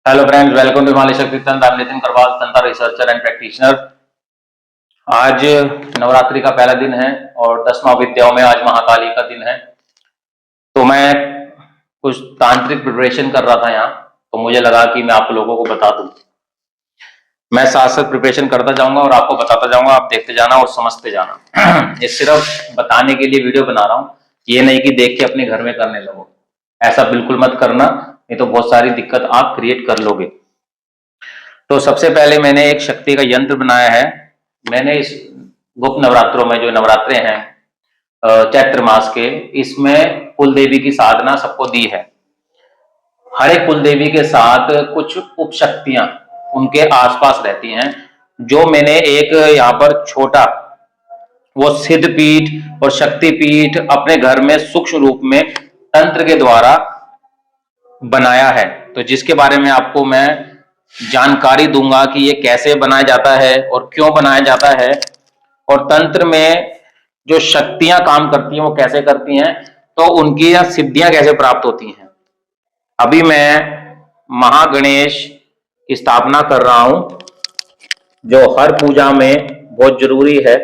Hello friends, welcome to Himalaya Shakti Tantra. I am Nitin Karwal, तंत्र researcher and practitioner. आज नवरात्रि का पहला दिन है और 10वां विद्याओं में आज महाकाली का दिन है। तो मैं कुछ तांत्रिक प्रिपरेशन कर रहा था यहाँ, तो मुझे लगा कि मैं आप लोगों को बता दूं। मैं साथ साथ प्रिपरेशन करता जाऊंगा और आपको बताता जाऊंगा, आप देखते जाना और समझते जाना। ये सिर्फ बताने के लिए वीडियो बना रहा हूँ, ये नहीं कि देख के अपने घर में करने लगो। ऐसा बिल्कुल मत करना, नहीं तो बहुत सारी दिक्कत आप क्रिएट कर लोगे। तो सबसे पहले मैंने एक शक्ति का यंत्र बनाया है। मैंने इस गुप्त नवरात्रों में, जो नवरात्रे हैं चैत्र मास के, इसमें कुल देवी की साधना सबको दी है। हर एक कुल देवी के साथ कुछ उपशक्तियां उनके आसपास रहती हैं, जो मैंने एक यहाँ पर छोटा वो सिद्ध पीठ और शक्ति पीठ अपने घर में सूक्ष्म रूप में तंत्र के द्वारा बनाया है। तो जिसके बारे में आपको मैं जानकारी दूंगा कि ये कैसे बनाया जाता है और क्यों बनाया जाता है, और तंत्र में जो शक्तियां काम करती हैं वो कैसे करती हैं, तो उनकी सिद्धियां कैसे प्राप्त होती हैं। अभी मैं महागणेश की स्थापना कर रहा हूं, जो हर पूजा में बहुत जरूरी है।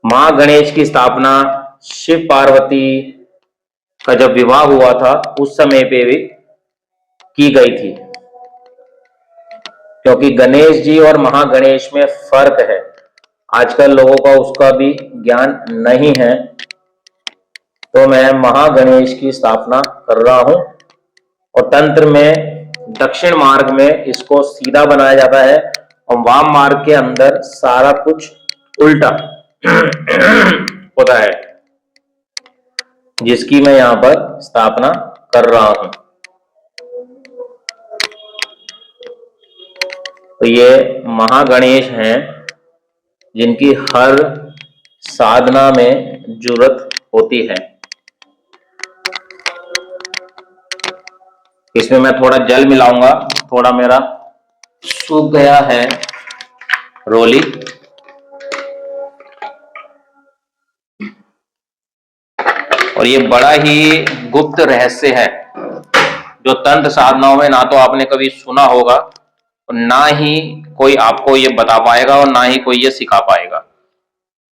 महागणेश की स्थापना शिव पार्वती का जब विवाह हुआ था उस समय पे भी की गई थी, क्योंकि गणेश जी और महागणेश में फर्क है। आजकल लोगों का उसका भी ज्ञान नहीं है। तो मैं महागणेश की स्थापना कर रहा हूं, और तंत्र में दक्षिण मार्ग में इसको सीधा बनाया जाता है और वाम मार्ग के अंदर सारा कुछ उल्टा होता है, जिसकी मैं यहां पर स्थापना कर रहा हूं। तो ये महागणेश हैं, जिनकी हर साधना में जरूरत होती है। इसमें मैं थोड़ा जल मिलाऊंगा, थोड़ा मेरा सूख गया है रोली। और ये बड़ा ही गुप्त रहस्य है, जो तंत्र साधनाओं में ना तो आपने कभी सुना होगा और ना ही कोई आपको ये बता पाएगा और ना ही कोई ये सिखा पाएगा।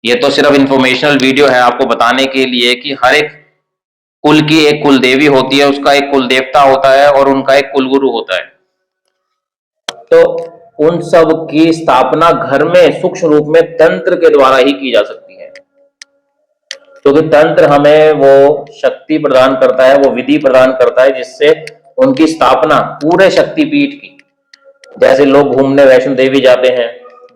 ये तो सिर्फ इंफॉर्मेशनल वीडियो है, आपको बताने के लिए कि हर एक कुल की एक कुल देवी होती है, उसका एक कुल देवता होता है और उनका एक कुल गुरु होता है। तो उन सब की स्थापना घर में सूक्ष्म रूप में तंत्र के द्वारा ही की जा सकती है, क्योंकि तंत्र हमें वो शक्ति प्रदान करता है, वो विधि प्रदान करता है, जिससे उनकी स्थापना पूरे शक्तिपीठ की, जैसे लोग घूमने वैष्णो देवी जाते हैं,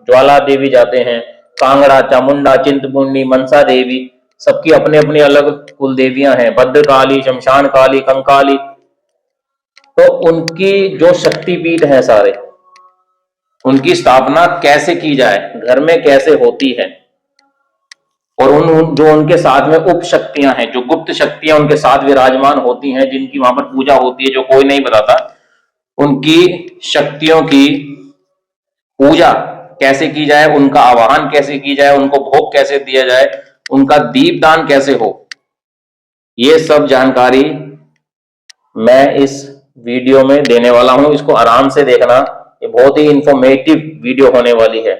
ज्वाला देवी जाते हैं, कांगड़ा, चामुंडा, चिंतपूर्णी, मनसा देवी, सबकी अपनी अपनी अलग कुल देवियां हैं, भद्रकाली, शमशान काली, कंकाली। तो उनकी जो शक्तिपीठ है सारे, उनकी स्थापना कैसे की जाए, घर में कैसे होती है, और उन जो उनके साथ में उप शक्तियां हैं, जो गुप्त शक्तियां उनके साथ विराजमान होती हैं, जिनकी वहां पर पूजा होती है, जो कोई नहीं बताता, उनकी शक्तियों की पूजा कैसे की जाए, उनका आवाहन कैसे की जाए, उनको भोग कैसे दिया जाए, उनका दीपदान कैसे हो, ये सब जानकारी मैं इस वीडियो में देने वाला हूं। इसको आराम से देखना, ये बहुत ही इंफॉर्मेटिव वीडियो होने वाली है,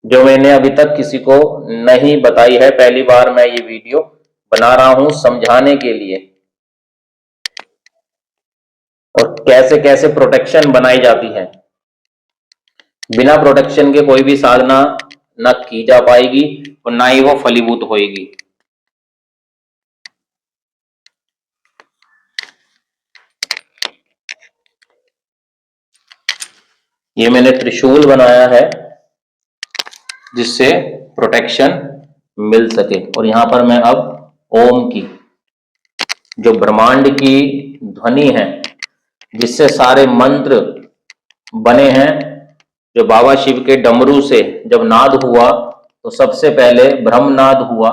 जो मैंने अभी तक किसी को नहीं बताई है। पहली बार मैं ये वीडियो बना रहा हूं समझाने के लिए, और कैसे कैसे प्रोटेक्शन बनाई जाती है। बिना प्रोटेक्शन के कोई भी साधना न की जा पाएगी और ना ही वो फलीभूत होएगी। ये मैंने त्रिशूल बनाया है, जिससे प्रोटेक्शन मिल सके। और यहां पर मैं अब ओम की, जो ब्रह्मांड की ध्वनि है, जिससे सारे मंत्र बने हैं, जो बाबा शिव के डमरू से जब नाद हुआ तो सबसे पहले ब्रह्मनाद हुआ।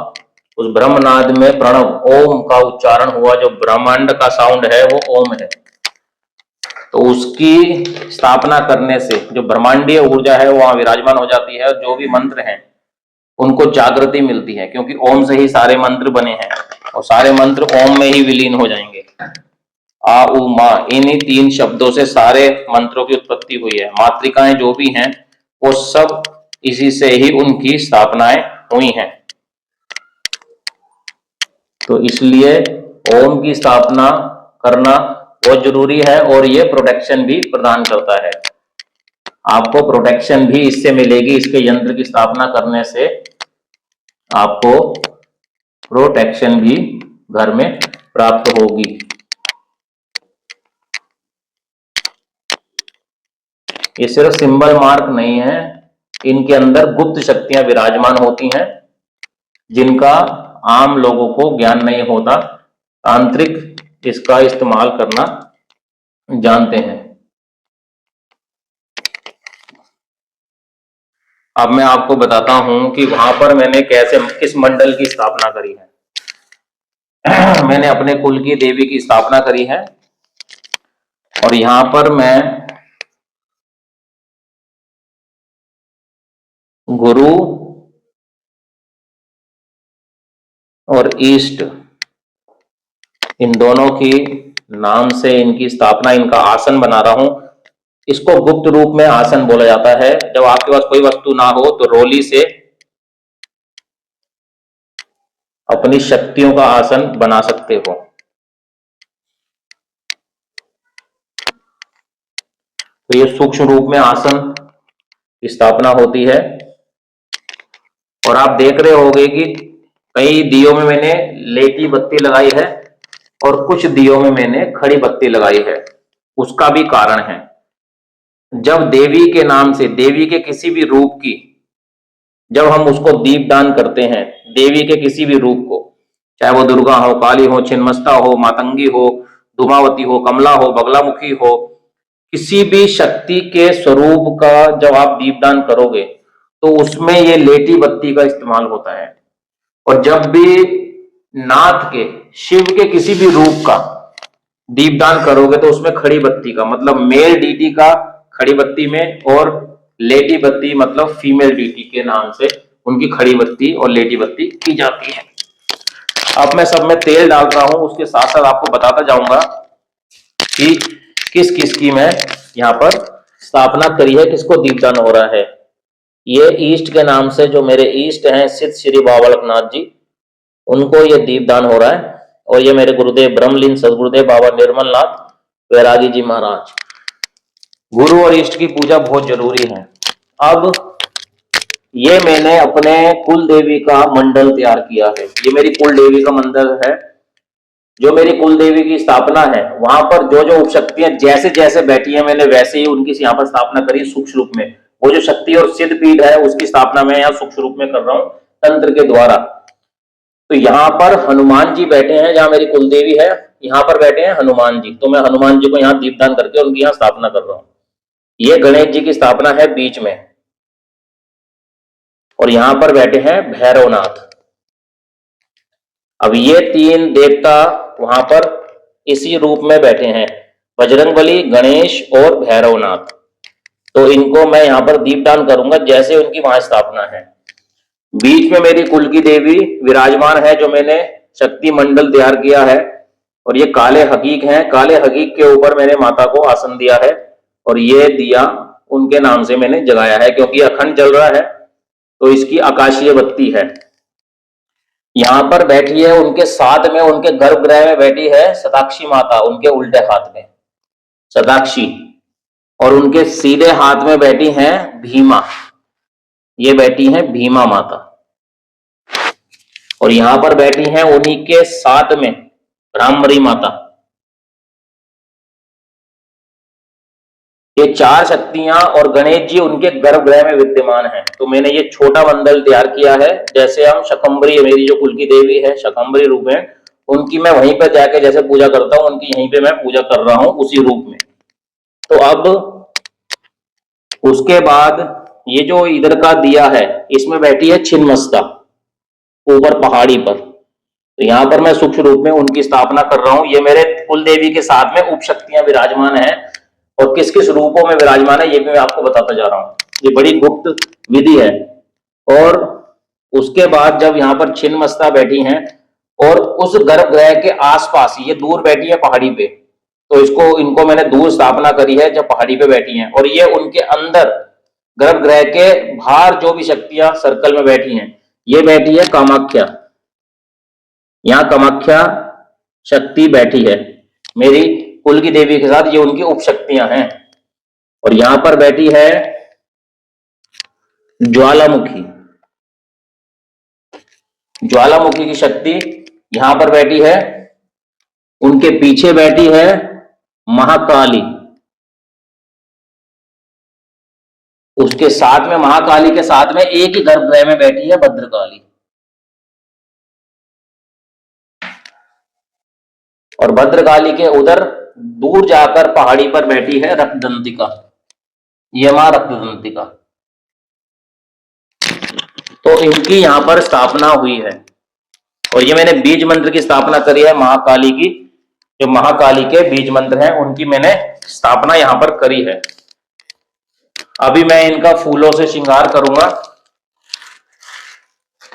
उस ब्रह्मनाद में प्रणव ओम का उच्चारण हुआ, जो ब्रह्मांड का साउंड है वो ओम है। तो उसकी स्थापना करने से जो ब्रह्मांडीय ऊर्जा है वो वहां विराजमान हो जाती है, और जो भी मंत्र हैं उनको जागृति मिलती है, क्योंकि ओम से ही सारे मंत्र बने हैं और सारे मंत्र ओम में ही विलीन हो जाएंगे। आ उ मा, इन्हीं 3 शब्दों से सारे मंत्रों की उत्पत्ति हुई है। मातृकाएं जो भी हैं वो सब इसी से ही उनकी स्थापनाएं हुई हैं। तो इसलिए ओम की स्थापना करना बहुत जरूरी है और ये प्रोटेक्शन भी प्रदान करता है। आपको प्रोटेक्शन भी इससे मिलेगी, इसके यंत्र की स्थापना करने से आपको प्रोटेक्शन भी घर में प्राप्त होगी। ये सिर्फ सिंबल मार्क नहीं है, इनके अंदर गुप्त शक्तियां विराजमान होती हैं जिनका आम लोगों को ज्ञान नहीं होता। तांत्रिक इसका इस्तेमाल करना जानते हैं। अब मैं आपको बताता हूं कि वहां पर मैंने कैसे किस मंडल की स्थापना करी है। मैंने अपने कुल की देवी की स्थापना करी है और यहां पर मैं गुरु और ईष्ट इन दोनों की नाम से इनकी स्थापना, इनका आसन बना रहा हूं। इसको गुप्त रूप में आसन बोला जाता है। जब आपके पास कोई वस्तु ना हो तो रोली से अपनी शक्तियों का आसन बना सकते हो। तो ये सूक्ष्म रूप में आसन की स्थापना होती है। और आप देख रहे होंगे कि कई दियों में मैंने लेटी बत्ती लगाई है और कुछ दियों में मैंने खड़ी बत्ती लगाई है। उसका भी कारण है, जब देवी के नाम से, देवी के किसी भी रूप की जब हम उसको दीपदान करते हैं, देवी के किसी भी रूप को, चाहे वो दुर्गा हो, काली हो, छिन्नमस्ता हो, मातंगी हो, धूमावती हो, कमला हो, बगलामुखी हो, किसी भी शक्ति के स्वरूप का जब आप दीपदान करोगे तो उसमें ये लेटी बत्ती का इस्तेमाल होता है। और जब भी नाथ के, शिव के किसी भी रूप का दीपदान करोगे तो उसमें खड़ी बत्ती का मतलब मेल डीटी का खड़ी बत्ती में, और लेटी बत्ती मतलब फीमेल डीटी के नाम से उनकी खड़ी बत्ती और लेटी बत्ती की जाती है। अब मैं सब में तेल डाल रहा हूं, उसके साथ साथ आपको बताता जाऊंगा कि किस किस की मैं यहाँ पर स्थापना करी है, किसको दीपदान हो रहा है। ये ईष्ट के नाम से जो मेरे ईष्ट हैं सिद्ध श्री बाबा जी, उनको ये दीपदान हो रहा है। और ये मेरे गुरुदेव ब्रह्मलीन सदगुरुदेव बाबा निर्मल नाथ वैरागी जी महाराज। गुरु और इष्ट की पूजा बहुत जरूरी है। अब ये मैंने अपने कुल देवी का मंडल तैयार किया है। ये मेरी कुल देवी का मंडल है। जो मेरी कुल देवी की स्थापना है वहां पर जो जो उपशक्तियां जैसे जैसे बैठी है मैंने वैसे ही उनकी यहाँ पर स्थापना करी सूक्ष्म रूप में। वो जो शक्ति और सिद्ध पीठ है उसकी स्थापना मैं यहाँ सूक्ष्म रूप में कर रहा हूँ तंत्र के द्वारा। तो यहाँ पर हनुमान जी बैठे हैं, जहां मेरी कुलदेवी है यहाँ पर बैठे हैं हनुमान जी। तो मैं हनुमान जी को यहाँ दीपदान करके उनकी यहाँ स्थापना कर रहा हूँ। ये गणेश जी की स्थापना है बीच में, और यहां पर बैठे हैं भैरवनाथ। अब ये 3 देवता वहां पर इसी रूप में बैठे हैं, बजरंगबली, गणेश और भैरवनाथ। तो इनको मैं यहाँ पर दीपदान करूंगा जैसे उनकी वहां स्थापना है। बीच में मेरी कुल की देवी विराजमान है, जो मैंने शक्ति मंडल तैयार किया है। और ये काले हकीक हैं, काले हकीक के ऊपर मैंने माता को आसन दिया है और ये दिया उनके नाम से मैंने जलाया है, क्योंकि अखंड जल रहा है तो इसकी आकाशीय बत्ती है। यहां पर बैठी है उनके साथ में, उनके गर्भगृह में बैठी है शताक्षी माता, उनके उल्टे हाथ में शताक्षी, और उनके सीधे हाथ में बैठी हैं भीमा। ये बैठी हैं भीमा माता। और यहां पर बैठी हैं उन्हीं के साथ में ब्राह्मणी माता। ये 4 शक्तियां और गणेश जी उनके गर्भगृह में विद्यमान हैं। तो मैंने ये छोटा मंडल तैयार किया है। जैसे हम शकंबरी, मेरी जो कुल की देवी है शकंबरी रूप में, उनकी मैं वहीं पे जाके जैसे पूजा करता हूं, उनकी यहीं पे मैं पूजा कर रहा हूं उसी रूप में। तो अब उसके बाद ये जो इधर का दिया है इसमें बैठी है छिन्नमस्ता ऊपर पहाड़ी पर। तो यहां पर मैं सूक्ष्म रूप में उनकी स्थापना कर रहा हूं। ये मेरे कुल देवी के साथ में उप शक्तियां विराजमान है, और किस किस रूपों में विराजमान है ये भी मैं आपको बताता जा रहा हूं। ये बड़ी गुप्त विधि है। और उसके बाद जब यहाँ पर छिन्नमस्ता बैठी हैं और उस गर्भगृह के आसपास, ये दूर बैठी है पहाड़ी पे, तो इसको इनको मैंने दूर स्थापना करी है जब पहाड़ी पे बैठी हैं, और ये उनके अंदर गर्भगृह के बाहर जो भी शक्तियां सर्कल में बैठी हैं, ये बैठी है कामाख्या, यहां कामाख्या शक्ति बैठी है मेरी कुल की देवी के साथ, ये उनकी उप शक्तियां हैं। और यहां पर बैठी है ज्वालामुखी, ज्वालामुखी की शक्ति यहां पर बैठी है। उनके पीछे बैठी है महाकाली, उसके साथ में महाकाली के साथ में एक ही गर्भगृह में बैठी है भद्रकाली, और भद्रकाली के उधर दूर जाकर पहाड़ी पर बैठी है रक्तदंतिका, ये मां रक्तदंतिका। तो इनकी यहां पर स्थापना हुई है, और ये मैंने बीज मंत्र की स्थापना करी है महाकाली की, जो महाकाली के बीज मंत्र हैं उनकी मैंने स्थापना यहां पर करी है। अभी मैं इनका फूलों से श्रृंगार करूंगा।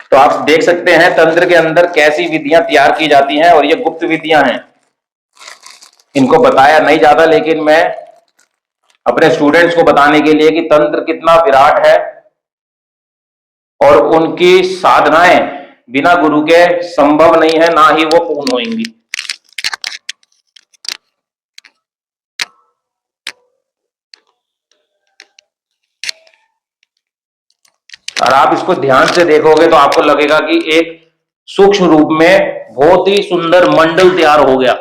तो आप देख सकते हैं तंत्र के अंदर कैसी विधियां तैयार की जाती हैं, और ये गुप्त विधियां हैं, इनको बताया नहीं जाता, लेकिन मैं अपने स्टूडेंट्स को बताने के लिए कि तंत्र कितना विराट है और उनकी साधनाएं बिना गुरु के संभव नहीं है, ना ही वो पूर्ण होंगी। और आप इसको ध्यान से देखोगे तो आपको लगेगा कि एक सूक्ष्म रूप में बहुत ही सुंदर मंडल तैयार हो गया,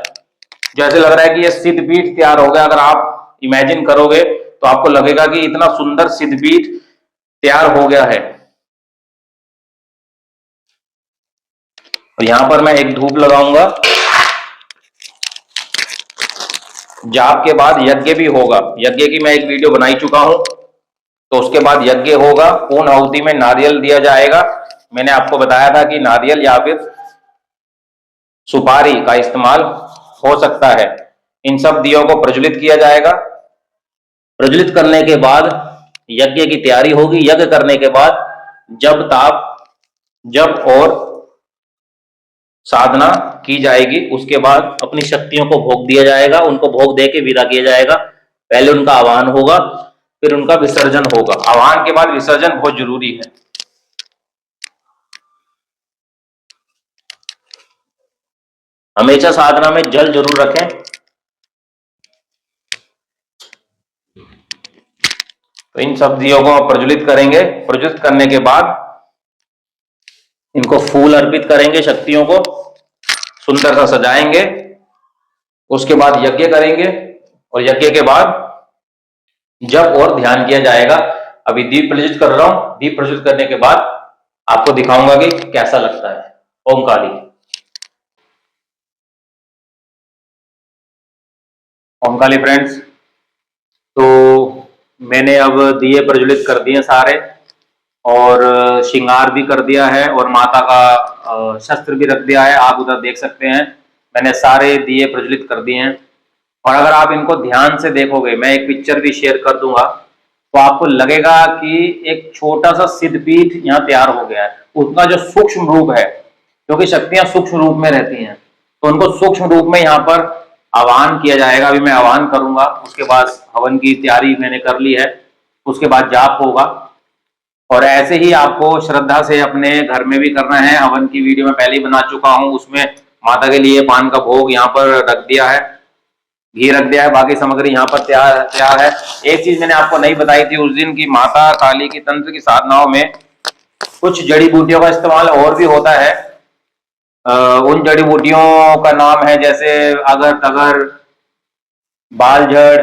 जैसे लग रहा है कि ये सिद्धपीठ तैयार हो गया। अगर आप इमेजिन करोगे तो आपको लगेगा कि इतना सुंदर सिद्धपीठ तैयार हो गया है। और यहां पर मैं एक धूप लगाऊंगा। जाप के बाद यज्ञ भी होगा, यज्ञ की मैं एक वीडियो बनाई चुका हूं, तो उसके बाद यज्ञ होगा। पूर्ण आहुति में नारियल दिया जाएगा। मैंने आपको बताया था कि नारियल या फिर सुपारी का इस्तेमाल हो सकता है। इन सब दियों को प्रज्वलित किया जाएगा। प्रज्वलित करने के बाद यज्ञ की तैयारी होगी। यज्ञ करने के बाद जब ताप जप और साधना की जाएगी, उसके बाद अपनी शक्तियों को भोग दिया जाएगा। उनको भोग दे के विदा किया जाएगा। पहले उनका आह्वान होगा, फिर उनका विसर्जन होगा। आह्वान के बाद विसर्जन बहुत जरूरी है। हमेशा साधना में जल जरूर रखें। तो इन सब दियों को आप प्रज्वलित करेंगे। प्रज्वलित करने के बाद इनको फूल अर्पित करेंगे, शक्तियों को सुंदर सा सजाएंगे। उसके बाद यज्ञ करेंगे, और यज्ञ के बाद जप और ध्यान किया जाएगा। अभी दीप प्रज्वलित कर रहा हूं। दीप प्रज्वलित करने के बाद आपको दिखाऊंगा कि कैसा लगता है। ओम काली। ओम काली फ्रेंड्स, तो मैंने अब दिए प्रज्वलित कर दिए सारे, और श्रृंगार भी कर दिया है, और माता का शस्त्र भी रख दिया है। आप उधर देख सकते हैं मैंने सारे दिए प्रज्वलित कर दिए हैं। और अगर आप इनको ध्यान से देखोगे, मैं एक पिक्चर भी शेयर कर दूंगा, तो आपको लगेगा कि एक छोटा सा सिद्धपीठ यहाँ तैयार हो गया है। उसका जो सूक्ष्म रूप है, क्योंकि शक्तियां सूक्ष्म रूप में रहती हैं, तो उनको सूक्ष्म रूप में यहाँ पर आह्वान किया जाएगा। अभी मैं आह्वान करूंगा, उसके बाद हवन की तैयारी मैंने कर ली है, उसके बाद जाप होगा। और ऐसे ही आपको श्रद्धा से अपने घर में भी करना है। हवन की वीडियो मैं पहले ही बना चुका हूँ, उसमें माता के लिए पान का भोग यहाँ पर रख दिया है, घी रख दिया है, बाकी सामग्री यहाँ पर तैयार है। एक चीज मैंने आपको नहीं बताई थी उस दिन की, माता काली की तंत्र की साधनाओं में कुछ जड़ी बूटियों का इस्तेमाल और भी होता है। उन जड़ी बूटियों का नाम है जैसे अगर तगर, बालझड़,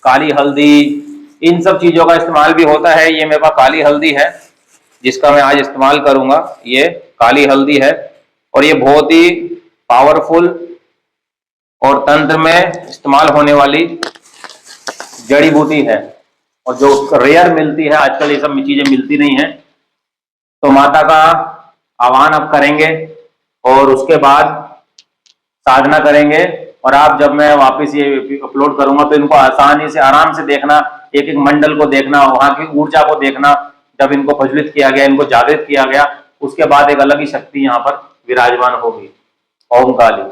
काली हल्दी, इन सब चीजों का इस्तेमाल भी होता है। ये मेरे पास काली हल्दी है जिसका मैं आज इस्तेमाल करूंगा। ये काली हल्दी है, और ये बहुत ही पावरफुल और तंत्र में इस्तेमाल होने वाली जड़ी बूटी है, और जो रेयर मिलती है आजकल, ये सब चीजें मिलती नहीं है। तो माता का आह्वान अब करेंगे, और उसके बाद साधना करेंगे। और आप जब मैं वापस ये अपलोड करूंगा तो इनको आसानी से आराम से देखना, एक एक मंडल को देखना, वहां की ऊर्जा को देखना। जब इनको प्रज्वलित किया गया, इनको जागृत किया गया, उसके बाद एक अलग ही शक्ति यहाँ पर विराजमान होगी। ओम काली।